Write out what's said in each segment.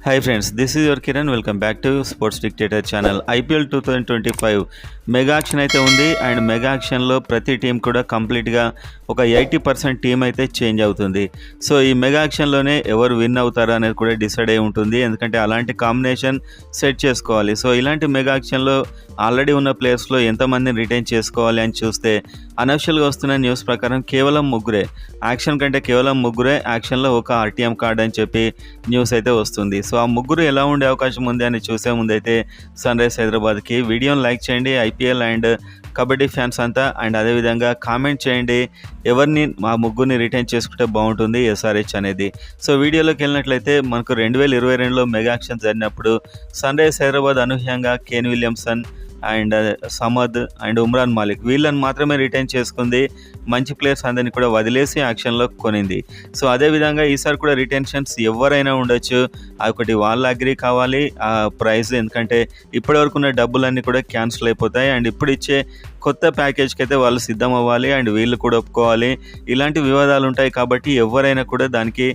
Hi friends, this is your Kiran. Welcome back to Sports Dictator channel. IPL 2025 mega action అయితే ఉంది. And mega యాక్షన్లో ప్రతి team కూడా కంప్లీట్గా ఒక 80% టీం అయితే చేంజ్ అవుతుంది. సో ఈ మెగా యాక్షన్లోనే ఎవరు విన్ అవుతారా అనేది కూడా డిసైడ్ అయి ఉంటుంది. ఎందుకంటే అలాంటి కాంబినేషన్ సెట్ చేసుకోవాలి. సో ఇలాంటి మెగా యాక్షన్లో ఆల్రెడీ ఉన్న ప్లేయర్స్లో ఎంతమందిని రిటైన్ చేసుకోవాలి అని చూస్తే అనఫిషియల్గా వస్తున్న న్యూస్ ప్రకారం కేవలం ముగ్గురే, యాక్షన్ కంటే కేవలం ముగ్గురే యాక్షన్లో ఒక ఆర్టీఎం కార్డ్ అని చెప్పి న్యూస్ అయితే వస్తుంది. సో ఆ ముగ్గురు ఎలా ఉండే అవకాశం ఉంది అని చూసే ముందైతే సన్ రైజ్ హైదరాబాద్కి వీడియోని లైక్ చేయండి, ఐపీఎల్ అండ్ కబడ్డీ ఫ్యాన్స్ అంతా. అండ్ అదేవిధంగా కామెంట్ చేయండి ఎవరిని మా ముగ్గురిని రిటైన్ చేసుకుంటే బాగుంటుంది ఎస్ఆర్హెచ్ అనేది. సో వీడియోలోకి వెళ్ళినట్లయితే మనకు 2022లో మెగా యాక్షన్ జరిగినప్పుడు సన్ రైజ్ హైదరాబాద్ అనూహ్యంగా Kane Williamson and Samad and Umran Malik వీళ్ళని మాత్రమే రిటైన్ చేసుకుంది. మంచి ప్లేయర్స్ అందరినీ కూడా వదిలేసి యాక్షన్లో కొనింది. సో అదేవిధంగా ఈసారి కూడా రిటెన్షన్స్ ఎవరైనా ఉండొచ్చు, ఒకటి వాళ్ళు అగ్రీ కావాలి ఆ ప్రైస్, ఎందుకంటే ఇప్పటివరకు ఉన్న డబ్బులన్నీ కూడా క్యాన్సిల్ అయిపోతాయి. అండ్ ఇప్పుడు ఇచ్చే కొత్త ప్యాకేజ్కి అయితే వాళ్ళు సిద్ధం అవ్వాలి అండ్ వీళ్ళు కూడా ఒప్పుకోవాలి. ఇలాంటి వివాదాలు ఉంటాయి కాబట్టి ఎవరైనా కూడా దానికి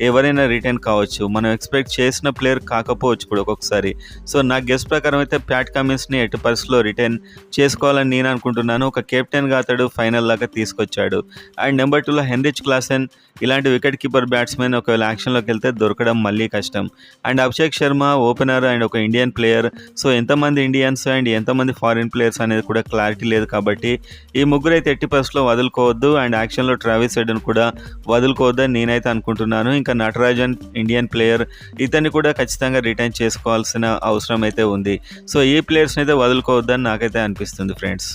ఎవరైనా రిటైన్ కావచ్చు, మనం ఎక్స్పెక్ట్ చేసిన ప్లేయర్ కాకపోవచ్చు కూడా ఒక్కొక్కసారి. సో నా గెస్ట్ ప్రకారం అయితే ప్యాట్ కమిన్స్ని ఎట్టి పరిస్థితిలో రిటైన్ చేసుకోవాలని నేను అనుకుంటున్నాను. ఒక కెప్టెన్గా అతడు ఫైనల్ దాకా తీసుకొచ్చాడు. అండ్ నెంబర్ 2లో హెన్రిచ్ క్లాసెన్ ఇలాంటి వికెట్ కీపర్ బ్యాట్స్మెన్ ఒకవేళ యాక్షన్లోకి వెళ్తే దొరకడం మళ్ళీ కష్టం. And Abhishek Sharma opener and ఒక ఇండియన్ ప్లేయర్. సో ఎంతమంది ఇండియన్స్ అండ్ ఎంతమంది ఫారిన్ ప్లేయర్స్ అనేది కూడా క్లారిటీ లేదు కాబట్టి ఈ ముగ్గురు అయితే ఎట్టి పరిస్థితిలో వదులుకోవద్దు. అండ్ యాక్షన్లో ట్రావిస్ హెడ్ని కూడా వదులుకోవద్దని నేనైతే అనుకుంటున్నాను. ఇంకా నటరాజన్ ఇండియన్ ప్లేయర్, ఇతన్ని కూడా ఖచ్చితంగా రిటైన్ చేసుకోవాల్సిన అవసరం అయితే ఉంది. సో ఈ ప్లేయర్స్ని అయితే వదులుకోవద్దని నాకైతే అనిపిస్తుంది ఫ్రెండ్స్.